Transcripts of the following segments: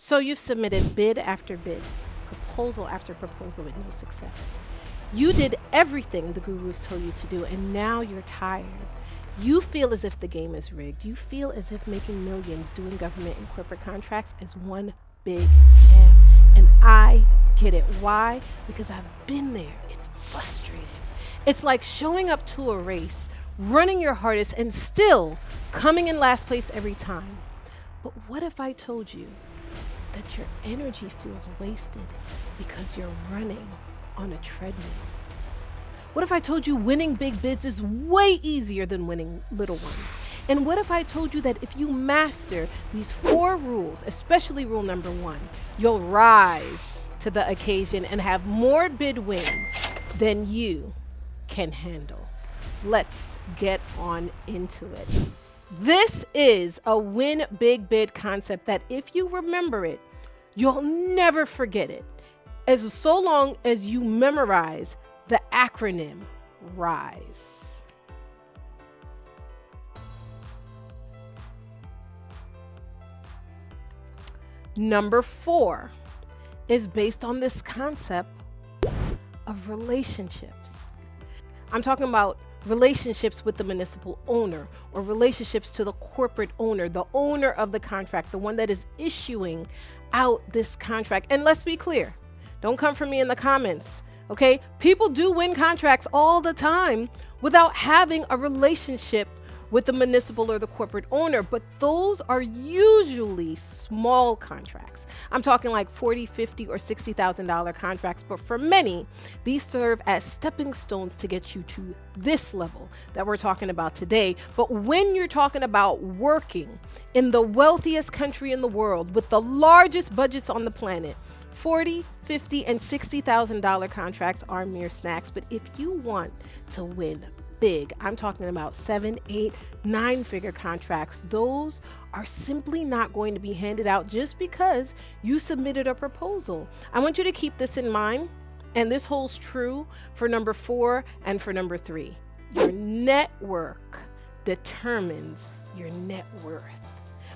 So you've submitted bid after bid, proposal after proposal with no success. You did everything the gurus told you to do, and now you're tired. You feel as if the game is rigged. You feel as if making millions doing government and corporate contracts is one big sham. And I get it. Why? Because I've been there. It's frustrating. It's like showing up to a race, running your hardest, and still coming in last place every time. But what if I told you that your energy feels wasted because you're running on a treadmill? What if I told you winning big bids is way easier than winning little ones? And what if I told you that if you master these 4 rules, especially rule number 1, you'll rise to the occasion and have more bid wins than you can handle? Let's get on into it. This is a win big bid concept that if you remember it, you'll never forget it, as so long as you memorize the acronym R.I.S.E. Number 4 is based on this concept of relationships. I'm talking about relationships with the municipal owner, or relationships to the corporate owner, the owner of the contract, the one that is issuing out this contract. And let's be clear, don't come for me in the comments. Okay, people do win contracts all the time without having a relationship with the municipal or the corporate owner, but those are usually small contracts. I'm talking like $40,000, $50,000, or $60,000 contracts, but for many, these serve as stepping stones to get you to this level that we're talking about today. But when you're talking about working in the wealthiest country in the world with the largest budgets on the planet, $40,000, $50,000, and $60,000 contracts are mere snacks. But if you want to win big, I'm talking about 7, 8, 9-figure contracts, those are simply not going to be handed out just because you submitted a proposal. I want you to keep this in mind, and this holds true for number 4 and for number 3. Your network determines your net worth,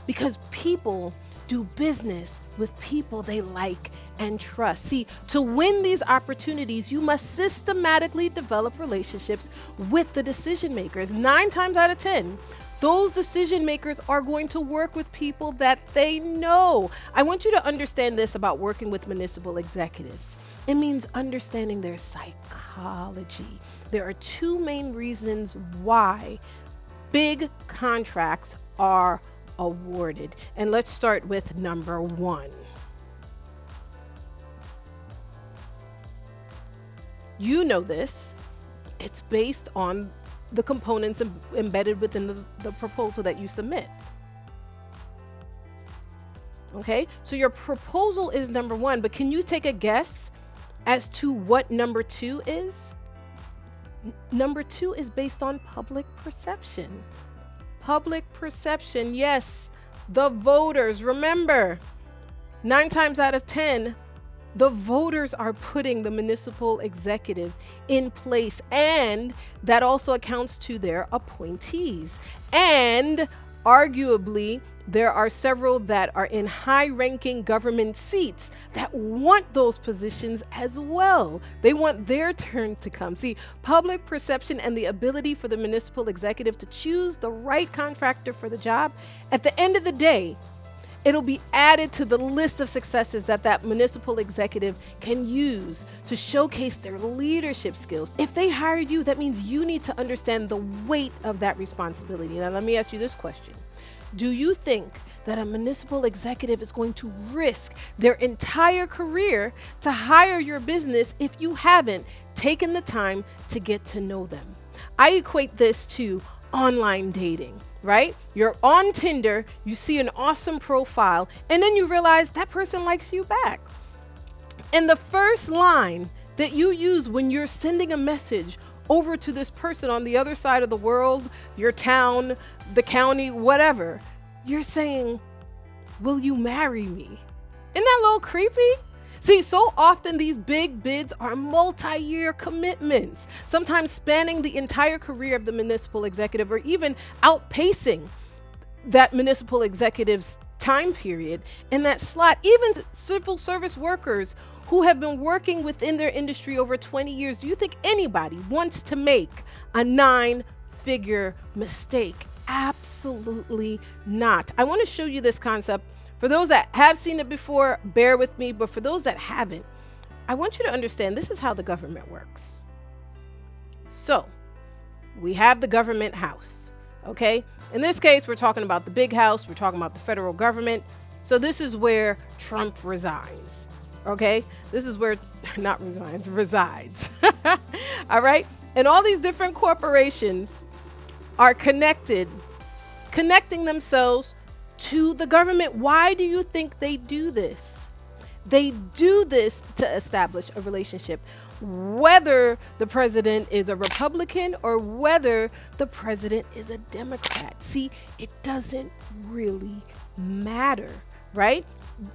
because people do business with people they like and trust. See, to win these opportunities, you must systematically develop relationships with the decision makers. 9 times out of 10, those decision makers are going to work with people that they know. I want you to understand this about working with municipal executives. It means understanding their psychology. There are 2 main reasons why big contracts are awarded. And let's start with number 1. You know this. It's based on the components embedded within the proposal that you submit. Okay, so your proposal is number 1, but can you take a guess as to what number 2 is? Number 2 is based on public perception. Public perception, yes, the voters. Remember, 9 times out of 10, the voters are putting the municipal executive in place, and that also accounts to their appointees. And arguably, there are several that are in high-ranking government seats that want those positions as well. They want their turn to come. See, public perception and the ability for the municipal executive to choose the right contractor for the job, at the end of the day, it'll be added to the list of successes that that municipal executive can use to showcase their leadership skills. If they hired you, that means you need to understand the weight of that responsibility. Now, let me ask you this question. Do you think that a municipal executive is going to risk their entire career to hire your business if you haven't taken the time to get to know them? I equate this to online dating, right? You're on Tinder, you see an awesome profile, and then you realize that person likes you back. And the first line that you use when you're sending a message over to this person on the other side of the world, your town, the county, whatever, you're saying, "Will you marry me?" Isn't that a little creepy? See, so often these big bids are multi-year commitments, sometimes spanning the entire career of the municipal executive, or even outpacing that municipal executive's time period, in that slot. Even civil service workers who have been working within their industry over 20 years, do you think anybody wants to make a 9-figure mistake? Absolutely not. I want to show you this concept. For those that have seen it before, bear with me, but for those that haven't, I want you to understand this is how the government works. So we have the government house, okay? In this case, we're talking about the big house. We're talking about the federal government. So this is where Trump resigns, okay? This is where, not resigns, resides, all right? And all these different corporations are connecting themselves to the government. Why do you think they do this? They do this to establish a relationship, whether the president is a Republican or whether the president is a Democrat. See, it doesn't really matter, right?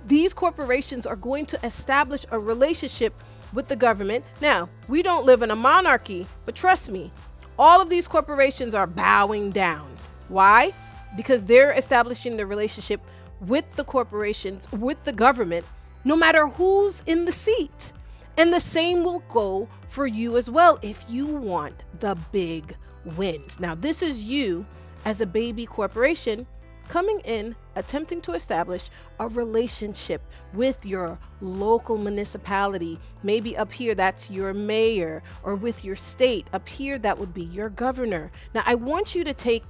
These corporations are going to establish a relationship with the government. Now, we don't live in a monarchy, but trust me, all of these corporations are bowing down. Why? Because they're establishing the relationship with the corporations, with the government, no matter who's in the seat. And the same will go for you as well if you want the big wins. Now, this is you as a baby corporation coming in, attempting to establish a relationship with your local municipality. Maybe up here, that's your mayor, or with your state. Up here, that would be your governor. Now, I want you to take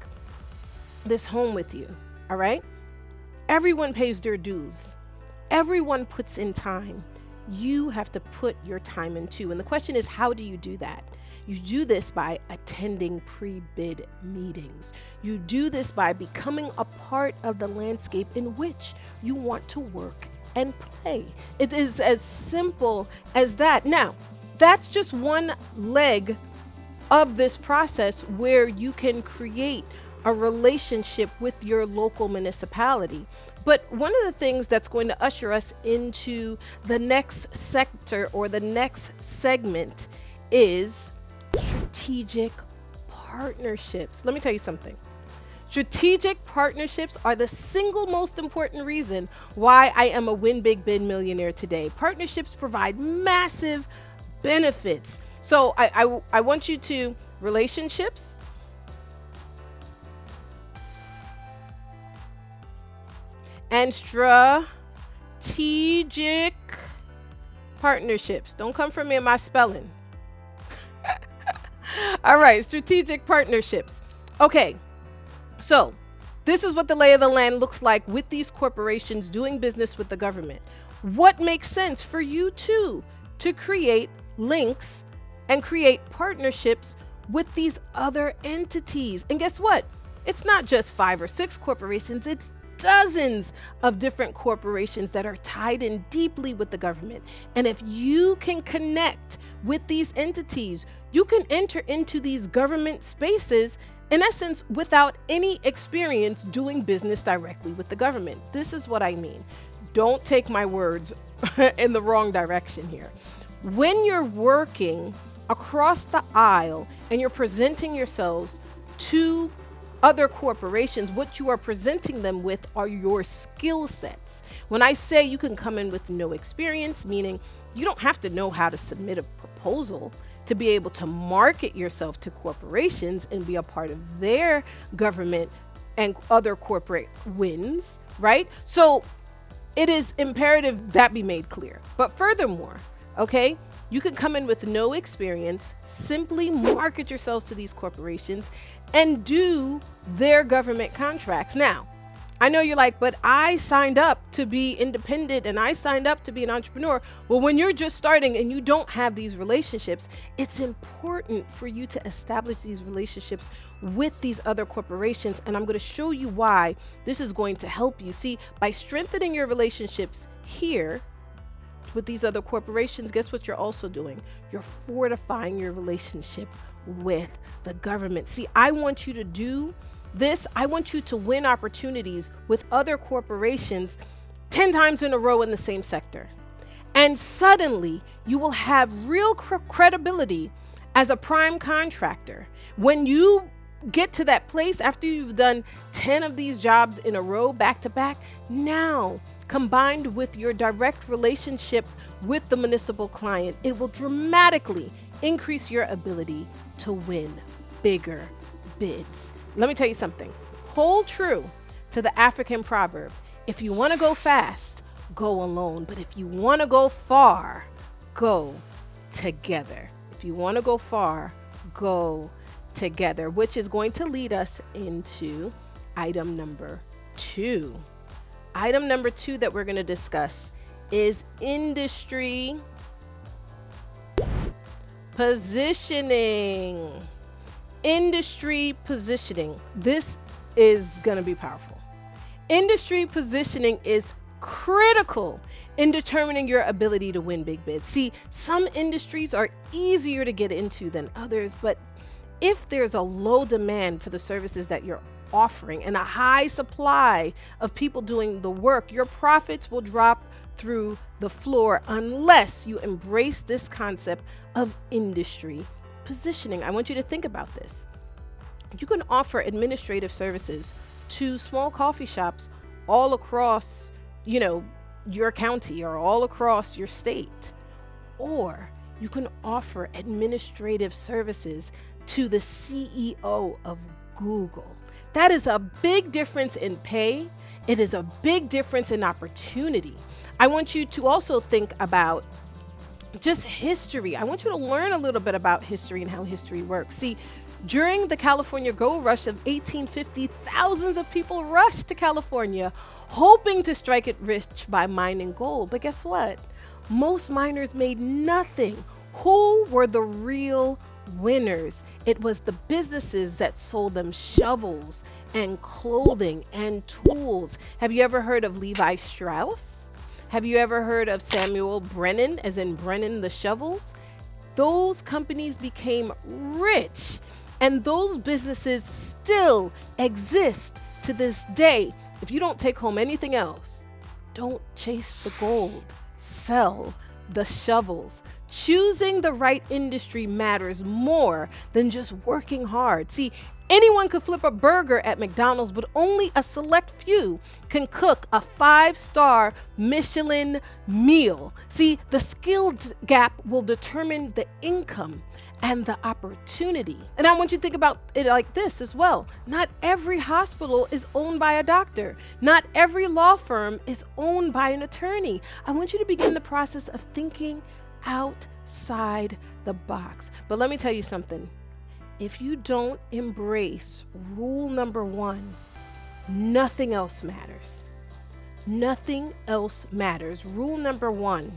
this home with you, all right? Everyone pays their dues. Everyone puts in time. You have to put your time in too. And the question is, how do you do that? You do this by attending pre-bid meetings. You do this by becoming a part of the landscape in which you want to work and play. It is as simple as that. Now, that's just one leg of this process where you can create a relationship with your local municipality. But one of the things that's going to usher us into the next sector or the next segment is strategic partnerships. Let me tell you something. Strategic partnerships are the single most important reason why I am a Win Big Bin millionaire today. Partnerships provide massive benefits. So I want you to relationships, and strategic partnerships. Don't come for me in my spelling. All right, strategic partnerships. Okay, so this is what the lay of the land looks like with these corporations doing business with the government. What makes sense for you too to create links and create partnerships with these other entities? And guess what? It's not just 5 or 6 corporations, it's dozens of different corporations that are tied in deeply with the government. And if you can connect with these entities, you can enter into these government spaces, in essence, without any experience doing business directly with the government. This is what I mean. Don't take my words in the wrong direction here. When you're working across the aisle and you're presenting yourselves to other corporations, what you are presenting them with are your skill sets. When I say you can come in with no experience, meaning you don't have to know how to submit a proposal to be able to market yourself to corporations and be a part of their government and other corporate wins, right? So it is imperative that be made clear. But furthermore, okay, you can come in with no experience, simply market yourselves to these corporations and do their government contracts. Now, I know you're like, but I signed up to be independent and I signed up to be an entrepreneur. Well, when you're just starting and you don't have these relationships, it's important for you to establish these relationships with these other corporations. And I'm going to show you why this is going to help you. See, by strengthening your relationships here with these other corporations, guess what you're also doing? You're fortifying your relationship with the government. See, I want you to do this. I want you to win opportunities with other corporations 10 times in a row in the same sector. And suddenly you will have real credibility as a prime contractor. When you get to that place after you've done 10 of these jobs in a row, back to back, now combined with your direct relationship with the municipal client, it will dramatically increase your ability to win bigger bids. Let me tell you something. Hold true to the African proverb. If you want to go fast, go alone. But if you want to go far, go together. If you want to go far, go together, which is going to lead us into item number 2. Item number 2 that we're going to discuss is industry positioning. Industry positioning. This is going to be powerful. Industry positioning is critical in determining your ability to win big bids. See, some industries are easier to get into than others, but if there's a low demand for the services that you're offering and a high supply of people doing the work, your profits will drop through the floor unless you embrace this concept of industry positioning. I want you to think about this. You can offer administrative services to small coffee shops all across, your county or all across your state. Or you can offer administrative services to the CEO of Google. That is a big difference in pay. It is a big difference in opportunity. I want you to also think about just history. I want you to learn a little bit about history and how history works. See, during the California Gold Rush of 1850, thousands of people rushed to California hoping to strike it rich by mining gold. But guess what? Most miners made nothing. Who were the real winners? It was the businesses that sold them shovels and clothing and tools. Have you ever heard of Levi Strauss? Have you ever heard of Samuel Brennan, as in Brennan the Shovels? Those companies became rich, and those businesses still exist to this day. If you don't take home anything else, don't chase the gold, sell the shovels. Choosing the right industry matters more than just working hard. See, anyone could flip a burger at McDonald's, but only a select few can cook a 5-star Michelin meal. See, the skilled gap will determine the income and the opportunity. And I want you to think about it like this as well. Not every hospital is owned by a doctor. Not every law firm is owned by an attorney. I want you to begin the process of thinking outside the box. But let me tell you something. If you don't embrace rule number 1, nothing else matters. Nothing else matters. Rule number 1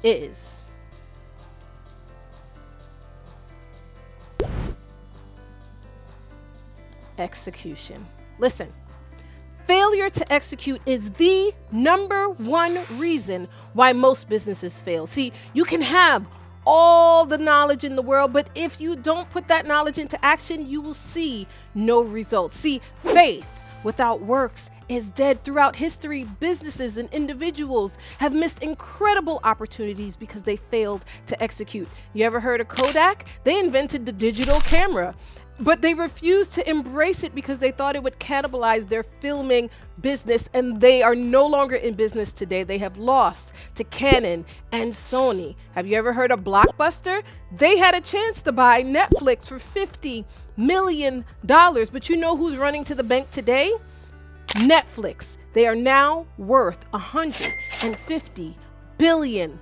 is execution. Listen, failure to execute is the number 1 reason why most businesses fail. See, you can have all the knowledge in the world, but if you don't put that knowledge into action, you will see no results. See, faith without works is dead. Throughout history, businesses and individuals have missed incredible opportunities because they failed to execute. You ever heard of Kodak? They invented the digital camera, but they refused to embrace it because they thought it would cannibalize their filming business, and they are no longer in business today. They have lost to Canon and Sony. Have you ever heard of Blockbuster? They had a chance to buy Netflix for $50 million, but you know who's running to the bank today? Netflix. They are now worth $150 billion.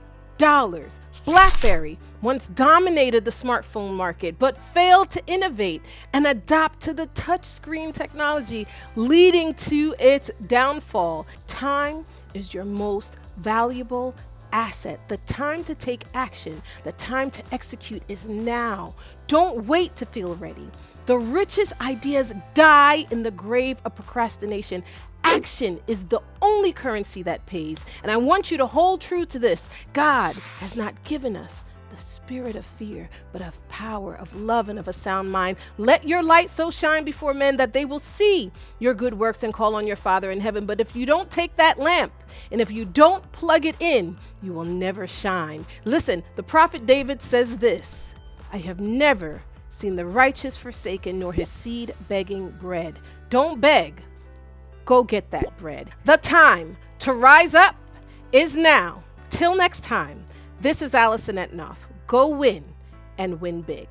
BlackBerry once dominated the smartphone market, but failed to innovate and adapt to the touchscreen technology, leading to its downfall. Time is your most valuable asset. The time to take action, the time to execute is now. Don't wait to feel ready. The richest ideas die in the grave of procrastination. Action is the only currency that pays. And I want you to hold true to this. God has not given us the spirit of fear, but of power, of love, and of a sound mind. Let your light so shine before men that they will see your good works and call on your Father in heaven. But if you don't take that lamp, and if you don't plug it in, you will never shine. Listen, the prophet David says this: I have never seen the righteous forsaken, nor his seed begging bread. Don't beg. Go get that bread. The time to rise up is now. Till next time, this is Alison Etinoff. Go win and win big.